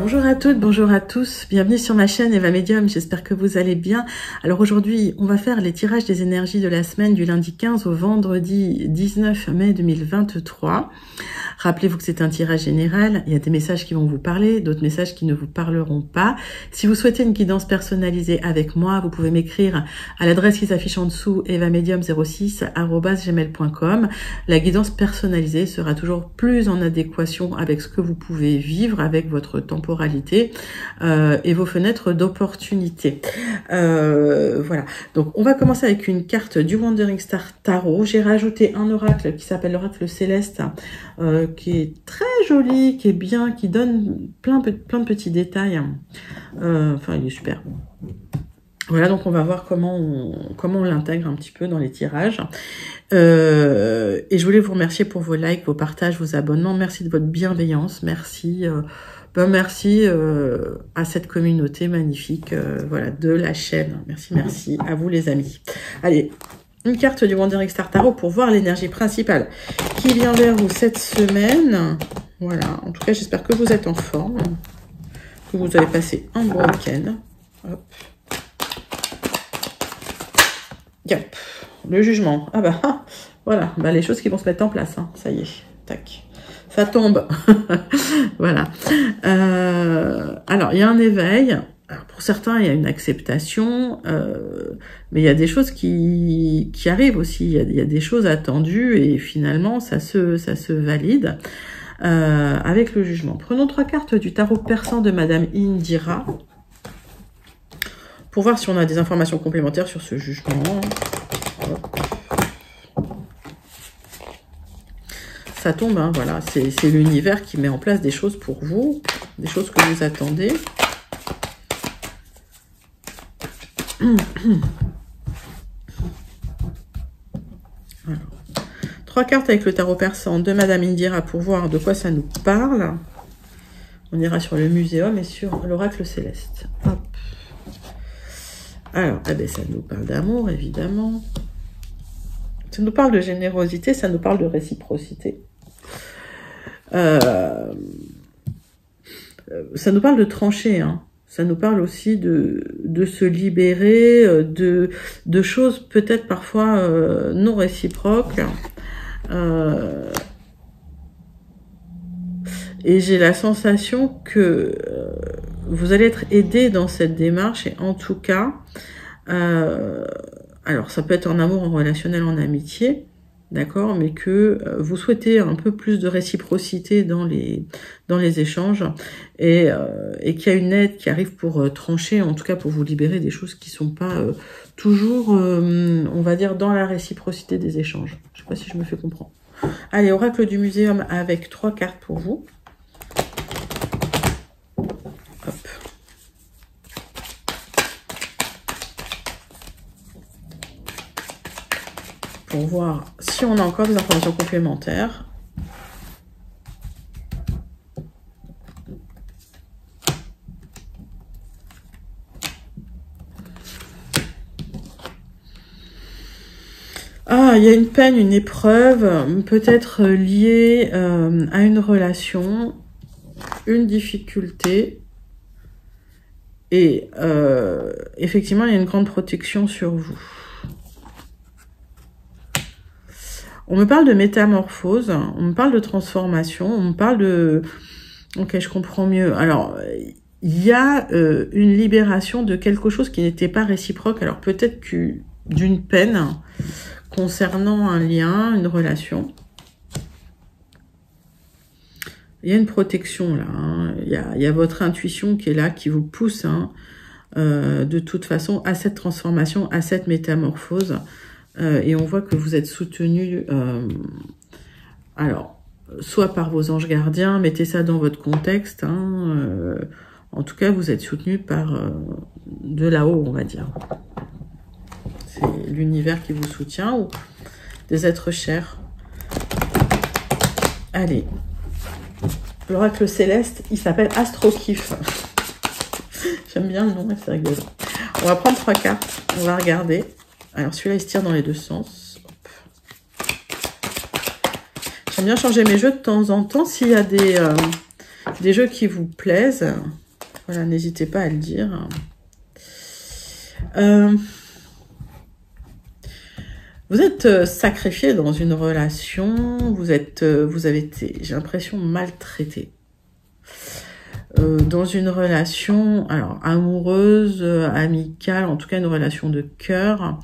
Bonjour à toutes, bonjour à tous, bienvenue sur ma chaîne Eva Medium, j'espère que vous allez bien. Alors aujourd'hui, on va faire les tirages des énergies de la semaine du lundi 15 au vendredi 19 mai 2023. Rappelez-vous que c'est un tirage général, il y a des messages qui vont vous parler, d'autres messages qui ne vous parleront pas. Si vous souhaitez une guidance personnalisée avec moi, vous pouvez m'écrire à l'adresse qui s'affiche en dessous, evamedium06@gmail.com. La guidance personnalisée sera toujours plus en adéquation avec ce que vous pouvez vivre, avec votre temporalité et vos fenêtres d'opportunité. Voilà, donc on va commencer avec une carte du Wandering Star Tarot. J'ai rajouté un oracle qui s'appelle l'oracle céleste, qui est très joli, qui est bien, qui donne plein de petits détails. Enfin, il est super. Voilà, donc on va voir comment on l'intègre un petit peu dans les tirages. Et je voulais vous remercier pour vos likes, vos partages, vos abonnements. Merci de votre bienveillance. Merci. Merci à cette communauté magnifique, voilà, de la chaîne. Merci à vous les amis. Allez, une carte du Wandering Star Tarot pour voir l'énergie principale qui vient vers vous cette semaine. Voilà, en tout cas, j'espère que vous êtes en forme, que vous avez passé un bon week-end. Hop. Yep. Le jugement. Ah bah, voilà, bah, les choses qui vont se mettre en place. Hein. Ça y est, tac. Ça tombe. Voilà. Alors, il y a un éveil. Alors, pour certains, il y a une acceptation, mais il y a des choses qui arrivent aussi. Il y a des choses attendues et finalement, ça se valide avec le jugement. Prenons 3 cartes du tarot persan de Madame Indira pour voir si on a des informations complémentaires sur ce jugement. Hop. Ça tombe, hein, voilà, c'est l'univers qui met en place des choses pour vous, des choses que vous attendez. Alors, 3 cartes avec le tarot persan de Madame Indira pour voir de quoi ça nous parle. On ira sur le muséum et sur l'oracle céleste. Hop. Alors, eh ben, ça nous parle d'amour, évidemment. Ça nous parle de générosité, ça nous parle de réciprocité. Ça nous parle de trancher, hein. Ça nous parle aussi de se libérer de choses peut-être parfois non réciproques. Et j'ai la sensation que vous allez être aidé dans cette démarche et en tout cas, alors ça peut être en amour, en relationnel, en amitié, d'accord, mais que vous souhaitez un peu plus de réciprocité dans les échanges et qu'il y a une aide qui arrive pour trancher, en tout cas pour vous libérer des choses qui sont pas toujours, on va dire, dans la réciprocité des échanges. Je sais pas si je me fais comprendre. Allez, oracle du muséum avec 3 cartes pour vous. Hop. Pour voir si on a encore des informations complémentaires. Ah, il y a une peine, une épreuve, peut-être liée à une relation, une difficulté. Et effectivement, il y a une grande protection sur vous. On me parle de métamorphose, on me parle de transformation, on me parle de... Ok, je comprends mieux. Alors, il y a une libération de quelque chose qui n'était pas réciproque. Alors, peut-être que d'une peine concernant un lien, une relation. Il y a une protection là. Hein. Il y a votre intuition qui est là, qui vous pousse hein, de toute façon à cette transformation, à cette métamorphose. Et on voit que vous êtes soutenu, alors, soit par vos anges gardiens, mettez ça dans votre contexte, hein, en tout cas, vous êtes soutenu par de là-haut, on va dire. C'est l'univers qui vous soutient ou des êtres chers. Allez, l'oracle céleste, il s'appelle Astrokif. J'aime bien le nom, c'est rigolo. On va prendre 3 cartes, on va regarder. Alors celui-là, il se tire dans les 2 sens. J'aime bien changer mes jeux de temps en temps. S'il y a des Des jeux qui vous plaisent. Voilà, n'hésitez pas à le dire. Vous êtes sacrifié dans une relation, vous avez été, j'ai l'impression, maltraité. Dans une relation, alors amoureuse, amicale, en tout cas une relation de cœur.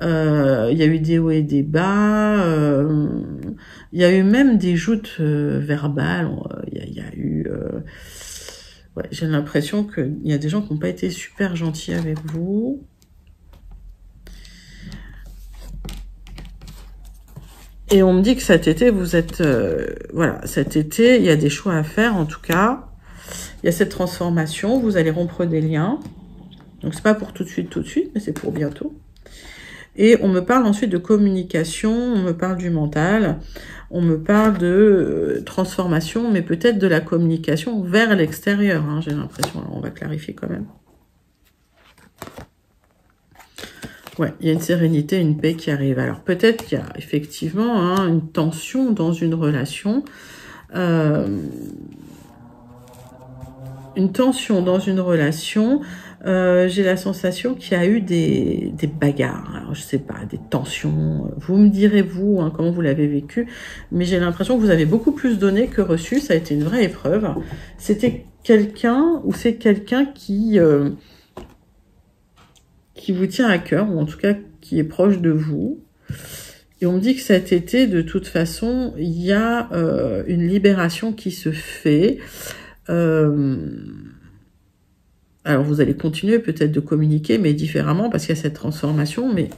Il y a eu des hauts et des bas. Il y a eu même des joutes verbales. Il y a eu... ouais, j'ai l'impression qu'il y a des gens qui n'ont pas été super gentils avec vous. Et on me dit que cet été, vous êtes... voilà, cet été, il y a des choix à faire, en tout cas. Il y a cette transformation, vous allez rompre des liens. Donc, c'est pas pour tout de suite, mais c'est pour bientôt. Et on me parle ensuite de communication, on me parle du mental, on me parle de transformation, mais peut-être de la communication vers l'extérieur, hein, j'ai l'impression. Alors, on va clarifier quand même. Ouais, il y a une sérénité, une paix qui arrive. Alors peut-être qu'il y a effectivement hein, une tension dans une relation. Une tension dans une relation. J'ai la sensation qu'il y a eu des bagarres. Alors je sais pas, des tensions. Vous me direz vous hein, comment vous l'avez vécu. Mais j'ai l'impression que vous avez beaucoup plus donné que reçu. Ça a été une vraie épreuve. C'était quelqu'un ou c'est quelqu'un qui vous tient à cœur, ou en tout cas qui est proche de vous. Et on me dit que cet été, de toute façon, il y a une libération qui se fait. Alors vous allez continuer peut-être de communiquer, mais différemment, parce qu'il y a cette transformation, mais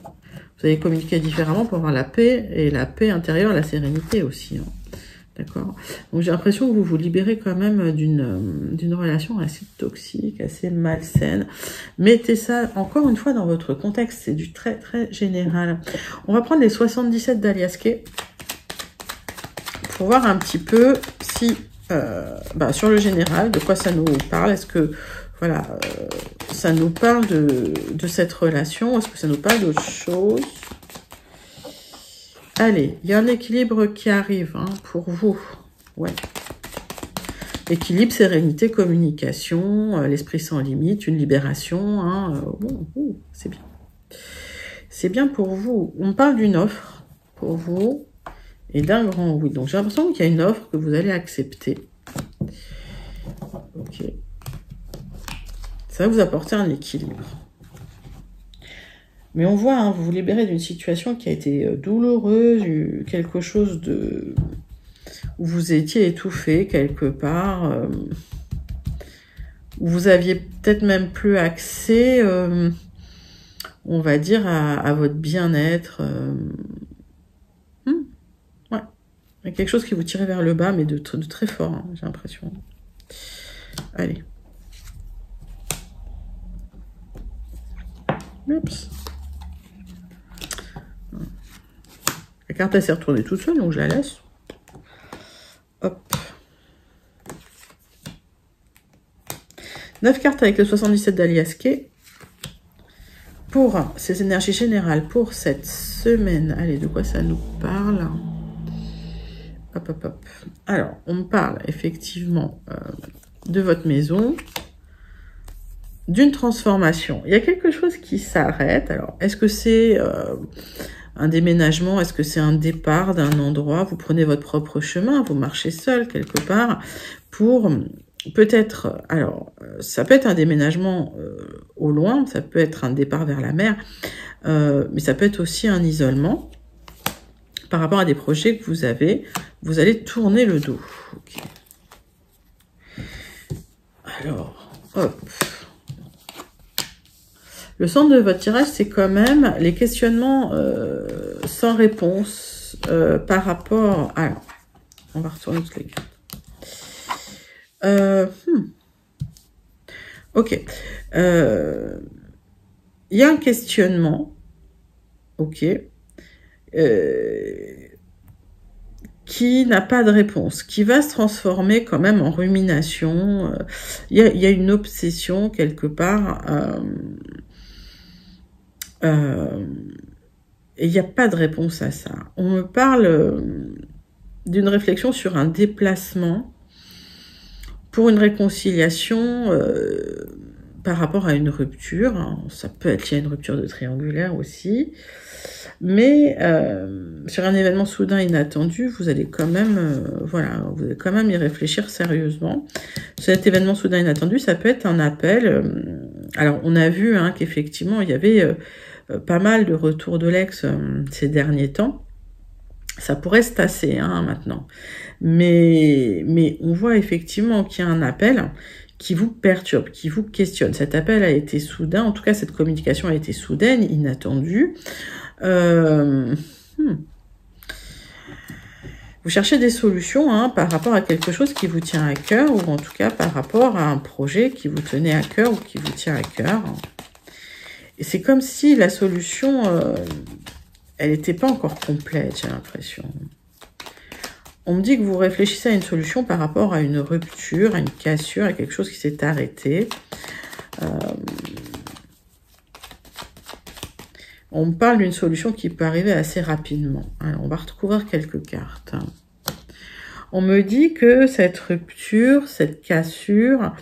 vous allez communiquer différemment pour avoir la paix, et la paix intérieure, la sérénité aussi. Hein. D'accord. Donc j'ai l'impression que vous vous libérez quand même d'une relation assez toxique, assez malsaine. Mettez ça encore une fois dans votre contexte, c'est du très très général. On va prendre les 77 d'Aliaské pour voir un petit peu si sur le général, de quoi ça nous parle. Est-ce que voilà, ça nous parle de cette relation? Est-ce que ça nous parle d'autre chose? Allez, il y a un équilibre qui arrive hein, pour vous. Ouais. Équilibre, sérénité, communication, l'esprit sans limite, une libération. Hein, c'est bien. C'est bien pour vous. On parle d'une offre pour vous et d'un grand oui. Donc j'ai l'impression qu'il y a une offre que vous allez accepter. Ok. Ça va vous apporter un équilibre. Mais on voit, hein, vous vous libérez d'une situation qui a été douloureuse, quelque chose de où vous étiez étouffé quelque part, où vous aviez peut-être même plus accès, on va dire, à votre bien-être. Ouais, il y a quelque chose qui vous tirait vers le bas, mais de très fort, hein, j'ai l'impression. Allez. Oups. La carte, elle s'est retournée toute seule, donc je la laisse. Hop. 9 cartes avec le 77 d'Aliaské. Pour ces énergies générales, pour cette semaine. Allez, de quoi ça nous parle? Hop, hop, hop. Alors, on me parle effectivement de votre maison, d'une transformation. Il y a quelque chose qui s'arrête. Alors, est-ce que c'est... un déménagement, est-ce que c'est un départ d'un endroit? Vous prenez votre propre chemin, vous marchez seul quelque part pour peut-être, alors ça peut être un déménagement au loin, ça peut être un départ vers la mer, mais ça peut être aussi un isolement par rapport à des projets que vous avez. Vous allez tourner le dos. Okay. Alors, hop. Le centre de votre tirage, c'est quand même les questionnements sans réponse par rapport... Alors, on va retourner toutes les cartes. Ok. Il y a un questionnement. Ok. Qui n'a pas de réponse, qui va se transformer quand même en rumination. Il y a une obsession quelque part... et il n'y a pas de réponse à ça. On me parle d'une réflexion sur un déplacement. pour une réconciliation par rapport à une rupture. Hein. Ça peut être lié à une rupture de triangulaire aussi. Mais sur un événement soudain inattendu, vous allez quand même, voilà, vous allez quand même y réfléchir sérieusement. Cet événement soudain inattendu, ça peut être un appel. Alors, on a vu hein, qu'effectivement, il y avait pas mal de retours de l'ex ces derniers temps. Ça pourrait se tasser hein, maintenant. Mais on voit effectivement qu'il y a un appel qui vous perturbe, qui vous questionne. Cet appel a été soudain, en tout cas cette communication a été soudaine, inattendue. Vous cherchez des solutions hein, par rapport à quelque chose qui vous tient à cœur, ou en tout cas par rapport à un projet qui vous tenait à cœur ou qui vous tient à cœur. Et c'est comme si la solution, elle n'était pas encore complète, j'ai l'impression. On me dit que vous réfléchissez à une solution par rapport à une rupture, à une cassure, à quelque chose qui s'est arrêté. On me parle d'une solution qui peut arriver assez rapidement. Alors, on va recouvrir quelques cartes. On me dit que cette rupture, cette cassure,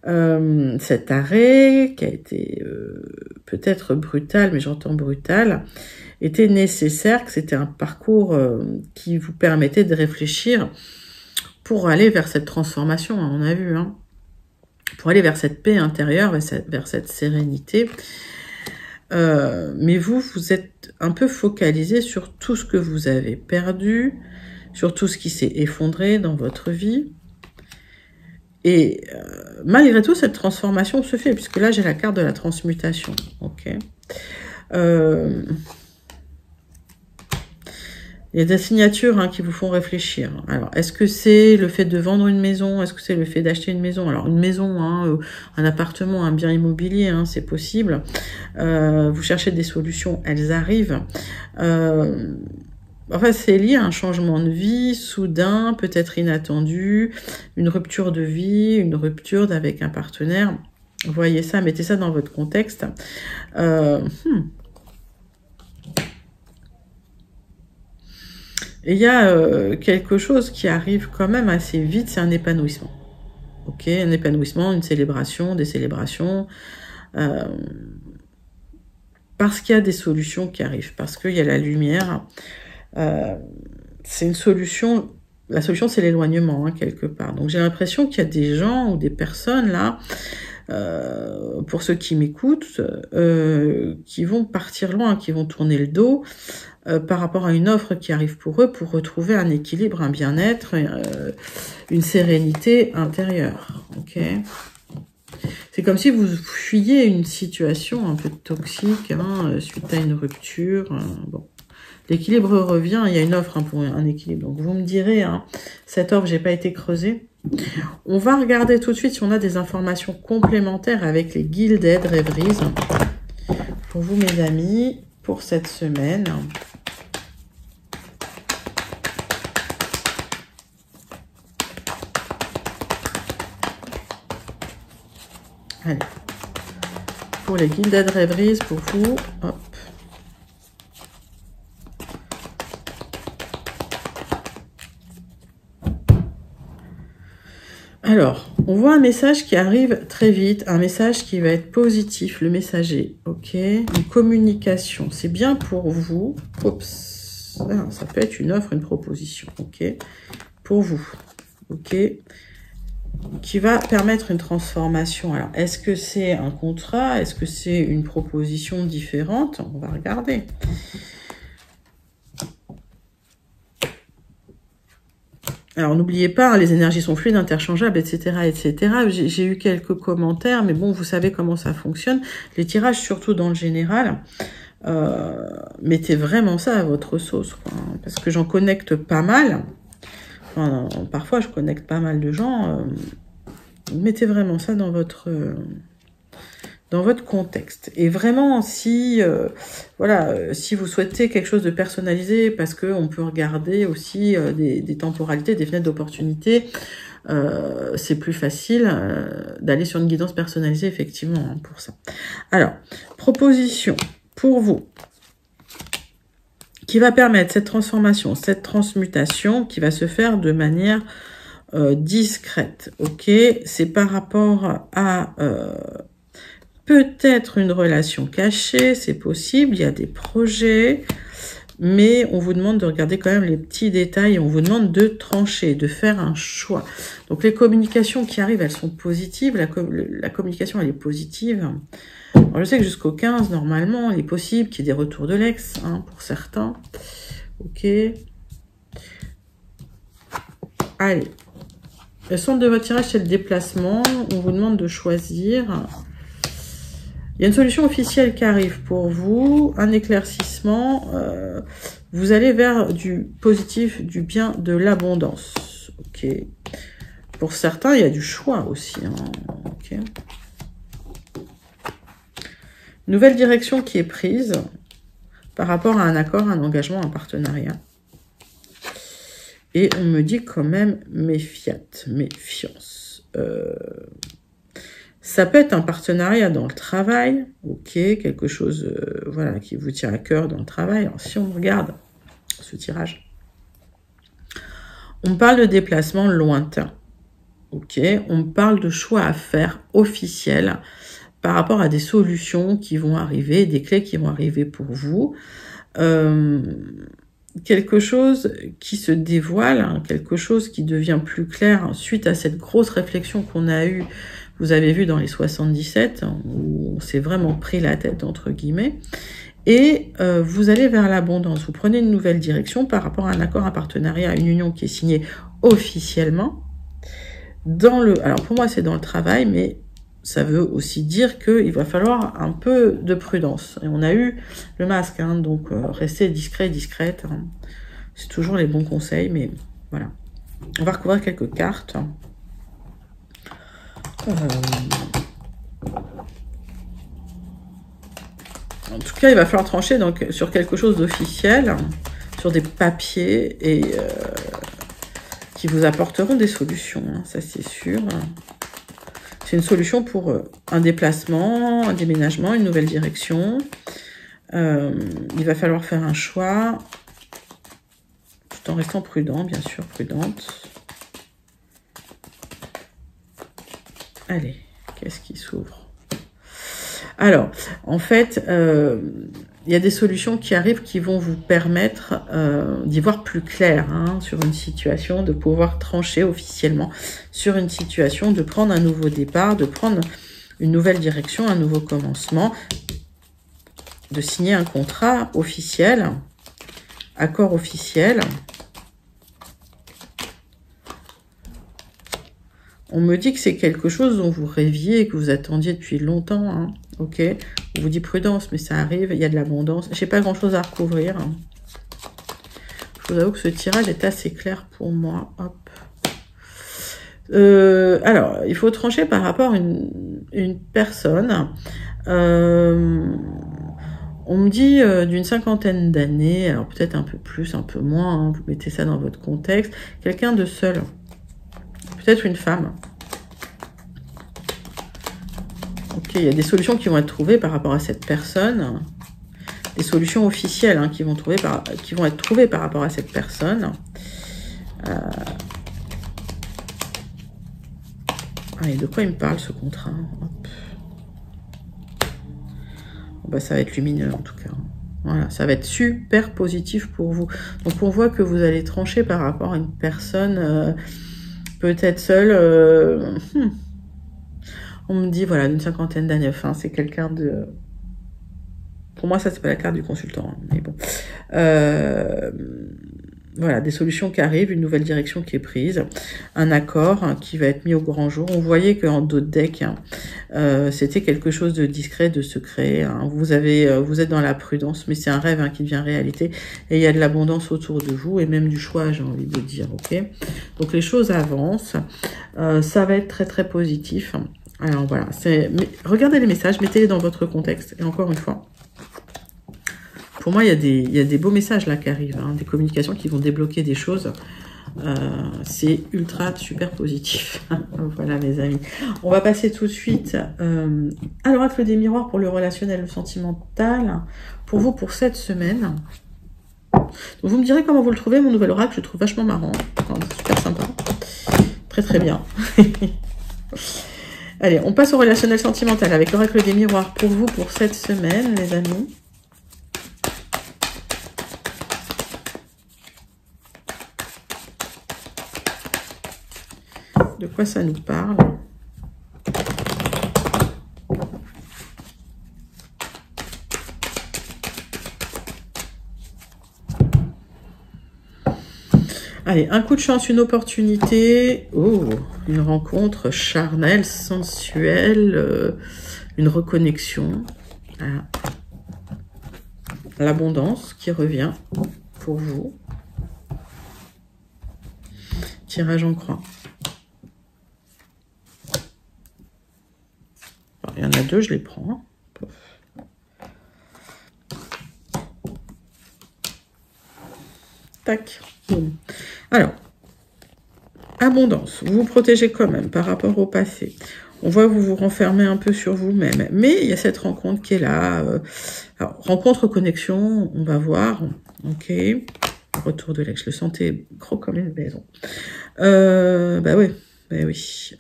cet arrêt, qui a été peut-être brutal, mais j'entends brutal, était nécessaire, que c'était un parcours qui vous permettait de réfléchir pour aller vers cette transformation, hein, on a vu, hein, pour aller vers cette paix intérieure, vers cette sérénité. Mais vous êtes un peu focalisé sur tout ce que vous avez perdu, sur tout ce qui s'est effondré dans votre vie. Et malgré tout, cette transformation se fait, puisque là, j'ai la carte de la transmutation. Ok. Il y a des signatures hein, qui vous font réfléchir. Alors, est-ce que c'est le fait de vendre une maison? Est-ce que c'est le fait d'acheter une maison? Alors, une maison, hein, un appartement, un bien immobilier, hein, c'est possible. Vous cherchez des solutions, elles arrivent. Enfin, c'est lié à un changement de vie soudain, peut-être inattendu, une rupture de vie, une rupture avec un partenaire. Voyez ça, mettez ça dans votre contexte. Et il y a quelque chose qui arrive quand même assez vite, c'est un épanouissement. Ok, un épanouissement, une célébration, des célébrations. Parce qu'il y a des solutions qui arrivent, parce qu'il y a la lumière. C'est une solution. La solution, c'est l'éloignement, hein, quelque part. Donc j'ai l'impression qu'il y a des gens ou des personnes là, pour ceux qui m'écoutent, qui vont partir loin, qui vont tourner le dos. Par rapport à une offre qui arrive pour eux, pour retrouver un équilibre, un bien-être, une sérénité intérieure. Ok. C'est comme si vous fuyiez une situation un peu toxique hein, suite à une rupture. Bon, l'équilibre revient. Il y a une offre hein, pour un équilibre. Donc vous me direz, hein, cette offre, j'ai pas été creusée. On va regarder tout de suite si on a des informations complémentaires avec les Gilded Rêveries pour vous, mes amis, pour cette semaine. Allez, pour les Gilded Rêveries, pour vous, hop. Alors, on voit un message qui arrive très vite, un message qui va être positif, le messager, ok. Une communication, c'est bien pour vous. Oups, ah, ça peut être une offre, une proposition, ok. Pour vous, ok. Qui va permettre une transformation. Alors, est-ce que c'est un contrat? Est-ce que c'est une proposition différente? On va regarder. Alors, n'oubliez pas, hein, les énergies sont fluides, interchangeables, etc., etc. J'ai eu quelques commentaires, mais bon, vous savez comment ça fonctionne. Les tirages, surtout dans le général, mettez vraiment ça à votre sauce, quoi, hein, parce que j'en connecte pas mal. Enfin, parfois, je connecte pas mal de gens. Mettez vraiment ça dans votre contexte. Et vraiment, si voilà, si vous souhaitez quelque chose de personnalisé, parce que on peut regarder aussi des temporalités, des fenêtres d'opportunité, c'est plus facile d'aller sur une guidance personnalisée, effectivement, hein, pour ça. Alors, proposition pour vous, qui va permettre cette transformation, cette transmutation, qui va se faire de manière discrète, ok? C'est par rapport à peut-être une relation cachée, c'est possible, il y a des projets, mais on vous demande de regarder quand même les petits détails et on vous demande de trancher, de faire un choix. Donc les communications qui arrivent, elles sont positives, la communication elle est positive. Alors, je sais que jusqu'au 15, normalement, il est possible qu'il y ait des retours de l'ex, hein, pour certains. Ok. Allez. Le centre de votre tirage, c'est le déplacement. On vous demande de choisir. Il y a une solution officielle qui arrive pour vous. Un éclaircissement. Vous allez vers du positif, du bien, de l'abondance. Ok. Pour certains, il y a du choix aussi. Hein. Ok. Nouvelle direction qui est prise par rapport à un accord, un engagement, un partenariat. Et on me dit quand même méfiance. Ça peut être un partenariat dans le travail, ok, quelque chose voilà, qui vous tient à cœur dans le travail. Alors si on regarde ce tirage, on parle de déplacement lointain, ok, on parle de choix à faire officiels par rapport à des solutions qui vont arriver, des clés qui vont arriver pour vous. Quelque chose qui se dévoile, hein, quelque chose qui devient plus clair suite à cette grosse réflexion qu'on a eue, vous avez vu dans les 77, hein, où on s'est vraiment pris la tête, entre guillemets, et vous allez vers l'abondance. Vous prenez une nouvelle direction par rapport à un accord, un partenariat, une union qui est signée officiellement. Alors pour moi, c'est dans le travail, mais ça veut aussi dire qu'il va falloir un peu de prudence. Et on a eu le masque, hein, donc restez discret, discrète. Hein. C'est toujours les bons conseils, mais voilà. On va recouvrir quelques cartes. En tout cas, il va falloir trancher donc, sur quelque chose d'officiel, sur des papiers, et qui vous apporteront des solutions, hein, ça c'est sûr. C'est une solution pour un déplacement, un déménagement, une nouvelle direction. Il va falloir faire un choix, tout en restant prudent, bien sûr, prudente. Allez, qu'est-ce qui s'ouvre? Alors, en fait, il y a des solutions qui arrivent qui vont vous permettre d'y voir plus clair, hein, sur une situation, de pouvoir trancher officiellement sur une situation, de prendre un nouveau départ, de prendre une nouvelle direction, un nouveau commencement, de signer un contrat officiel, accord officiel. On me dit que c'est quelque chose dont vous rêviez et que vous attendiez depuis longtemps, hein. Ok, on vous dit prudence, mais ça arrive, il y a de l'abondance. Je n'ai pas grand-chose à recouvrir. Hein. Je vous avoue que ce tirage est assez clair pour moi. Hop. Alors, il faut trancher par rapport à une personne. On me dit d'une 50aine d'années, alors peut-être un peu plus, un peu moins, hein, vous mettez ça dans votre contexte. Quelqu'un de seul, peut-être une femme. Ok, il y a des solutions qui vont être trouvées par rapport à cette personne. Des solutions officielles, hein, qui vont être trouvées par rapport à cette personne. Et de quoi il me parle ce contrat? Hop. Bah, ça va être lumineux en tout cas. Voilà, ça va être super positif pour vous. Donc on voit que vous allez trancher par rapport à une personne peut-être seule. On me dit, voilà, d'une 50aine d'années. Enfin, c'est quelqu'un de... Pour moi, ça, c'est pas la carte du consultant. Hein, mais bon. Voilà, des solutions qui arrivent, une nouvelle direction qui est prise, un accord, hein, qui va être mis au grand jour. On voyait qu'en dos de deck, hein, c'était quelque chose de discret, de secret. Hein. Vous êtes dans la prudence, mais c'est un rêve, hein, qui devient réalité. Et il y a de l'abondance autour de vous et même du choix, j'ai envie de dire. Ok. Donc les choses avancent. Ça va être très très positif. Alors voilà, regardez les messages, mettez-les dans votre contexte. Et encore une fois, pour moi, il y a des beaux messages là qui arrivent, hein, des communications qui vont débloquer des choses. C'est ultra super positif. Voilà mes amis. On va passer tout de suite à l'oracle des miroirs pour le relationnel, le sentimental. Pour vous, pour cette semaine. Donc, vous me direz comment vous le trouvez, mon nouvel oracle. Je le trouve vachement marrant. Enfin, super sympa. très très bien. Allez, on passe au relationnel sentimental avec l'oracle des miroirs pour vous pour cette semaine, les amis. De quoi ça nous parle? Allez, un coup de chance, une opportunité. Oh, une rencontre charnelle, sensuelle, une reconnexion. Voilà. L'abondance qui revient pour vous. Tirage en croix. Alors, il y en a deux, je les prends. Tac. Boum. Alors, abondance. Vous vous protégez quand même par rapport au passé. On voit que vous vous renfermez un peu sur vous-même. Mais il y a cette rencontre qui est là. Alors, rencontre, connexion, on va voir. Ok. Retour de l'ex. Je le sentais gros comme une maison. Bah oui. Bah oui.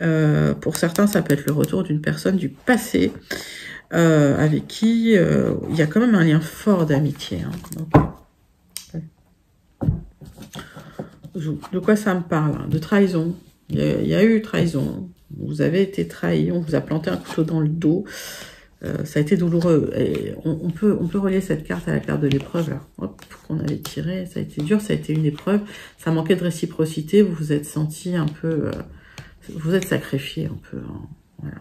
Pour certains, ça peut être le retour d'une personne du passé avec qui il y a quand même un lien fort d'amitié. Hein. Donc, de quoi ça me parle? De trahison. Il y a eu trahison. Vous avez été trahi. On vous a planté un couteau dans le dos. Ça a été douloureux. Et on peut relier cette carte à la carte de l'épreuve. Hop, qu'on avait tiré. Ça a été dur. Ça a été une épreuve. Ça manquait de réciprocité. Vous vous êtes senti un peu... vous êtes sacrifié un peu. Hein. Voilà.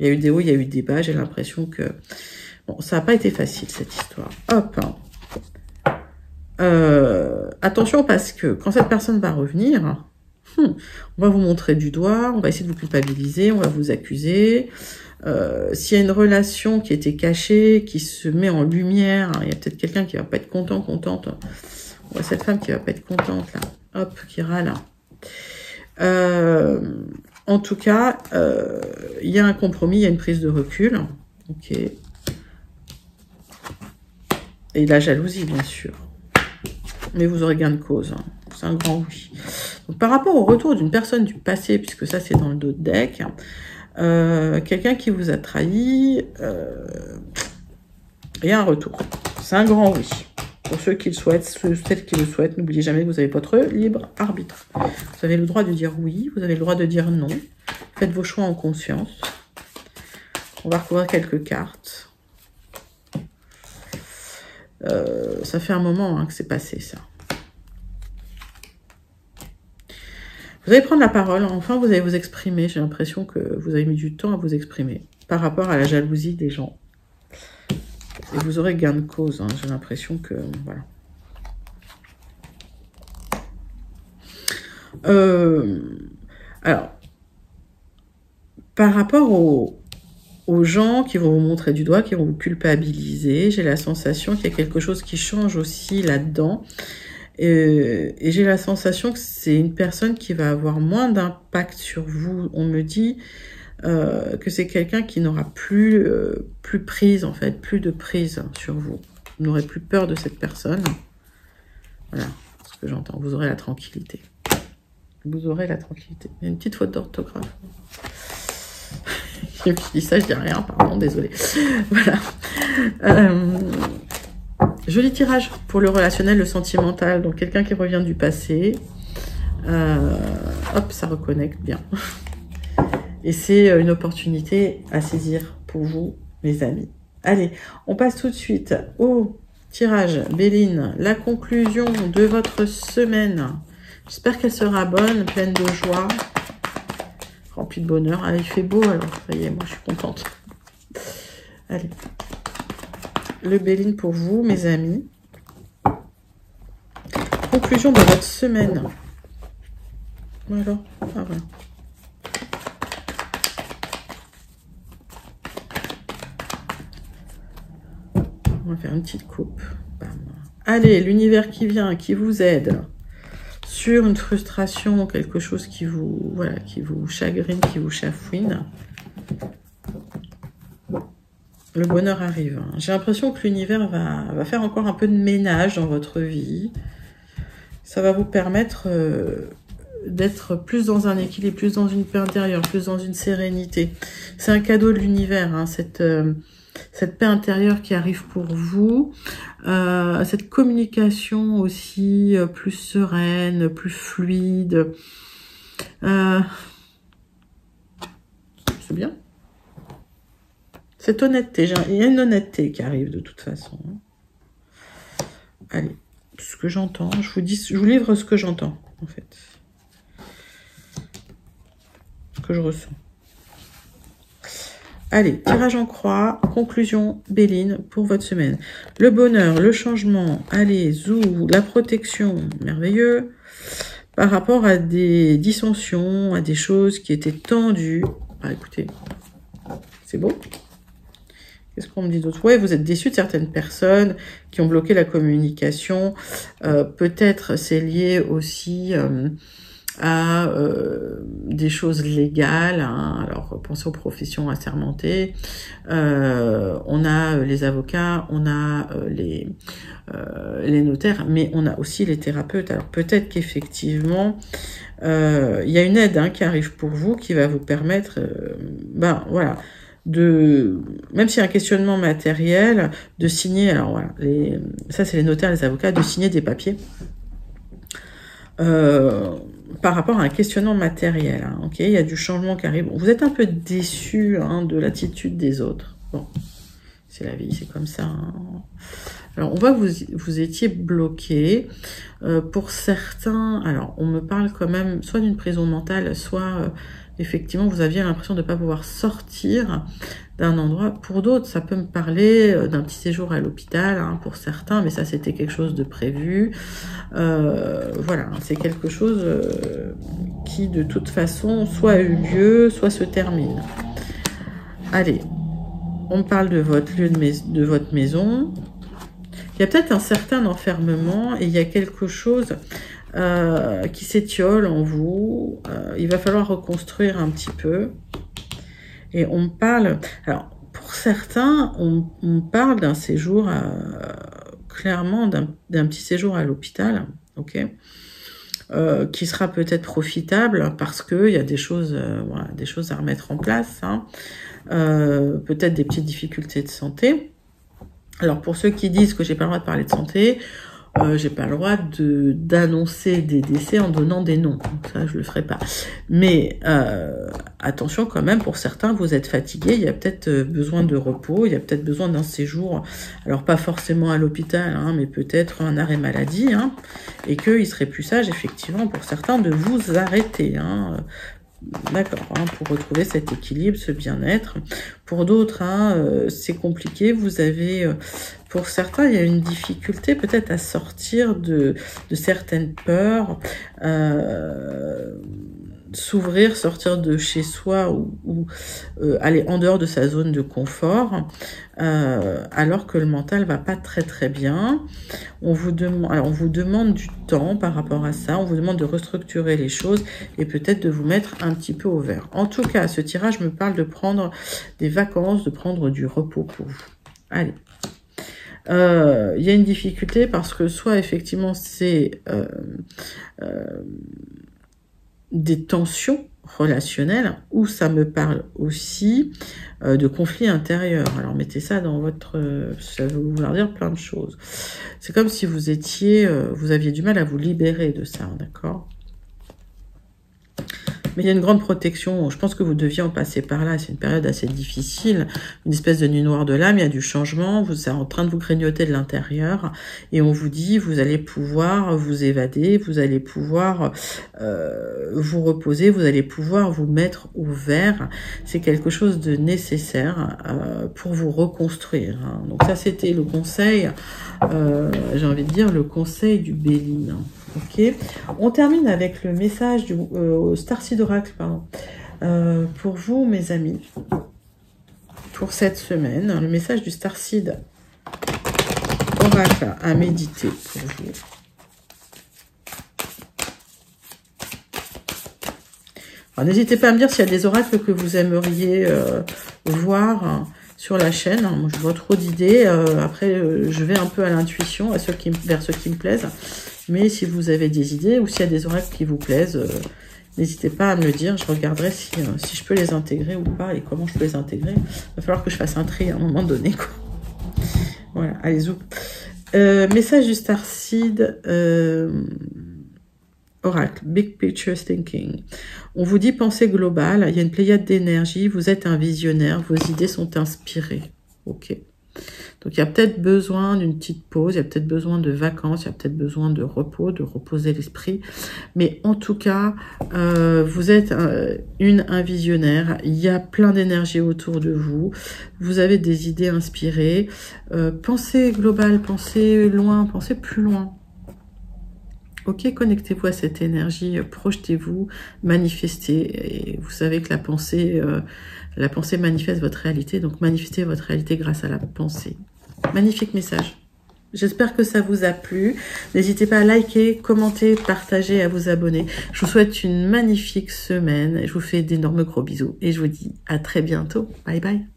Il y a eu des hauts, il y a eu des bas. J'ai l'impression que... Bon, ça n'a pas été facile, cette histoire. Hop. Attention parce que quand cette personne va revenir, on va vous montrer du doigt, on va essayer de vous culpabiliser, on va vous accuser. S'il y a une relation qui était cachée, qui se met en lumière, il y a peut-être quelqu'un qui va pas être contente. On voit cette femme qui va pas être contente là, hop, qui râle. En tout cas, il y a un compromis, il y a une prise de recul. Ok. Et la jalousie, bien sûr. Mais vous aurez gain de cause. Hein. C'est un grand oui. Donc, par rapport au retour d'une personne du passé, puisque ça c'est dans le dos de deck, quelqu'un qui vous a trahi, il y a un retour. C'est un grand oui. Pour ceux qui le souhaitent, celles qui le souhaitent, n'oubliez jamais que vous avez votre libre arbitre. Vous avez le droit de dire oui, vous avez le droit de dire non. Faites vos choix en conscience. On va recouvrir quelques cartes. Ça fait un moment hein, que c'est passé, ça. Vous allez prendre la parole, enfin vous allez vous exprimer. J'ai l'impression que vous avez mis du temps à vous exprimer par rapport à la jalousie des gens. Et vous aurez gain de cause, hein. J'ai l'impression que... Voilà. Alors, par rapport aux gens qui vont vous montrer du doigt, qui vont vous culpabiliser, j'ai la sensation qu'il y a quelque chose qui change aussi là-dedans. Et j'ai la sensation que c'est une personne qui va avoir moins d'impact sur vous. On me dit que c'est quelqu'un qui n'aura plus prise, en fait, plus de prise sur vous. Vous n'aurez plus peur de cette personne. Voilà ce que j'entends. Vous aurez la tranquillité. Vous aurez la tranquillité. Il y a une petite faute d'orthographe. Je dis ça, je dis rien, pardon, désolé. Voilà. Joli tirage pour le relationnel, le sentimental. Donc, quelqu'un qui revient du passé. Hop, ça reconnecte bien. Et c'est une opportunité à saisir pour vous, mes amis. Allez, on passe tout de suite au tirage. Béline, la conclusion de votre semaine. J'espère qu'elle sera bonne, pleine de joie. Rempli de bonheur. Ah, il fait beau, alors ça y est, moi je suis contente. Allez. Le Béline pour vous, mes amis. Conclusion de votre semaine. Voilà. Ah, voilà. On va faire une petite coupe. Bam. Allez, l'univers qui vient, qui vous aide. Sur une frustration, quelque chose qui vous, voilà, qui vous chagrine, qui vous chafouine, le bonheur arrive. J'ai l'impression que l'univers va faire encore un peu de ménage dans votre vie. Ça va vous permettre d'être plus dans un équilibre, plus dans une paix intérieure, plus dans une sérénité. C'est un cadeau de l'univers, hein, cette paix intérieure qui arrive pour vous, cette communication aussi plus sereine, plus fluide. C'est bien. Cette honnêteté, il y a une honnêteté qui arrive de toute façon. Allez, ce que j'entends, je vous livre ce que j'entends, en fait. Ce que je ressens. Allez, tirage en croix, conclusion, Béline, pour votre semaine. Le bonheur, le changement, allez, zou, la protection, merveilleux. Par rapport à des dissensions, à des choses qui étaient tendues. Ah, écoutez, c'est beau. Qu'est-ce qu'on me dit d'autre? Ouais, vous êtes déçus de certaines personnes qui ont bloqué la communication. Peut-être c'est lié aussi à des choses légales. Hein. Alors, pensez aux professions assermentées. On a les avocats, on a les notaires, mais on a aussi les thérapeutes. Alors, peut-être qu'effectivement, il y a une aide qui arrive pour vous qui va vous permettre, voilà, même s'il y a un questionnement matériel, de signer, alors voilà, ça c'est les notaires, les avocats, de signer des papiers par rapport à un questionnement matériel. Hein, ok, il y a du changement qui arrive. Vous êtes un peu déçu de l'attitude des autres. Bon, c'est la vie, c'est comme ça. Hein. Alors, on voit que vous étiez bloqué. Pour certains, alors, on me parle quand même soit d'une prison mentale, soit effectivement, vous aviez l'impression de ne pas pouvoir sortir d'un endroit. Pour d'autres, ça peut me parler d'un petit séjour à l'hôpital, pour certains, mais ça, c'était quelque chose de prévu. Voilà, c'est quelque chose qui, de toute façon, soit a eu lieu, soit se termine. Allez, on me parle de votre lieu de votre maison. Il y a peut-être un certain enfermement et il y a quelque chose qui s'étiole en vous. Il va falloir reconstruire un petit peu. Et on me parle... Alors, pour certains, on parle d'un séjour, clairement, d'un petit séjour à l'hôpital, ok, qui sera peut-être profitable parce qu'il y a des choses, voilà, des choses à remettre en place. Hein. Peut-être des petites difficultés de santé. Alors, pour ceux qui disent que j'ai pas le droit de parler de santé... j'ai pas le droit d'annoncer des décès en donnant des noms. Ça, je le ferai pas. Mais attention quand même, pour certains, vous êtes fatigués, il y a peut-être besoin de repos, il y a peut-être besoin d'un séjour, alors pas forcément à l'hôpital, mais peut-être un arrêt maladie, et qu'il serait plus sage, effectivement, pour certains, de vous arrêter. D'accord, pour retrouver cet équilibre, ce bien-être. Pour d'autres, c'est compliqué. Vous avez, pour certains, il y a une difficulté peut-être à sortir de certaines peurs, s'ouvrir, sortir de chez soi ou aller en dehors de sa zone de confort, alors que le mental va pas très très bien. On vous demande du temps par rapport à ça, on vous demande de restructurer les choses et peut-être de vous mettre un petit peu au vert. En tout cas, ce tirage me parle de prendre des vacances, de prendre du repos pour vous. Allez. Il y a une difficulté parce que soit effectivement c'est des tensions relationnelles, ou ça me parle aussi de conflits intérieurs. Alors mettez ça dans votre... ça veut vouloir dire plein de choses. C'est comme si vous aviez du mal à vous libérer de ça, d'accord ? Mais il y a une grande protection. Je pense que vous deviez en passer par là. C'est une période assez difficile. Une espèce de nuit noire de l'âme. Il y a du changement. Vous êtes en train de vous grignoter de l'intérieur. Et on vous dit, vous allez pouvoir vous évader. Vous allez pouvoir vous reposer. Vous allez pouvoir vous mettre au vert. C'est quelque chose de nécessaire pour vous reconstruire. Donc ça, c'était le conseil. J'ai envie de dire le conseil du Béline. Ok, on termine avec le message du Starseed Oracle, pardon. Pour vous, mes amis, pour cette semaine, le message du Starseed Oracle à méditer pour vous. Alors, n'hésitez pas à me dire s'il y a des oracles que vous aimeriez voir sur la chaîne. Moi, je vois trop d'idées. Après, je vais un peu à l'intuition, vers ceux qui me plaisent. Mais si vous avez des idées ou s'il y a des oracles qui vous plaisent, n'hésitez pas à me le dire. Je regarderai si je peux les intégrer ou pas et comment je peux les intégrer. Il va falloir que je fasse un tri à un moment donné, quoi. Voilà, allez, zou. Message du Starseed. Oracle, Big Picture Thinking. On vous dit pensée globale, il y a une pléiade d'énergie, vous êtes un visionnaire, vos idées sont inspirées. Ok. Donc il y a peut-être besoin d'une petite pause, il y a peut-être besoin de vacances, il y a peut-être besoin de repos, de reposer l'esprit. Mais en tout cas, vous êtes un visionnaire, il y a plein d'énergie autour de vous, vous avez des idées inspirées. Pensez globale, pensez loin, pensez plus loin. Ok, connectez-vous à cette énergie, projetez-vous, manifestez. Et vous savez que la pensée manifeste votre réalité, donc manifestez votre réalité grâce à la pensée. Magnifique message. J'espère que ça vous a plu. N'hésitez pas à liker, commenter, partager, à vous abonner. Je vous souhaite une magnifique semaine. Je vous fais d'énormes gros bisous et je vous dis à très bientôt. Bye bye.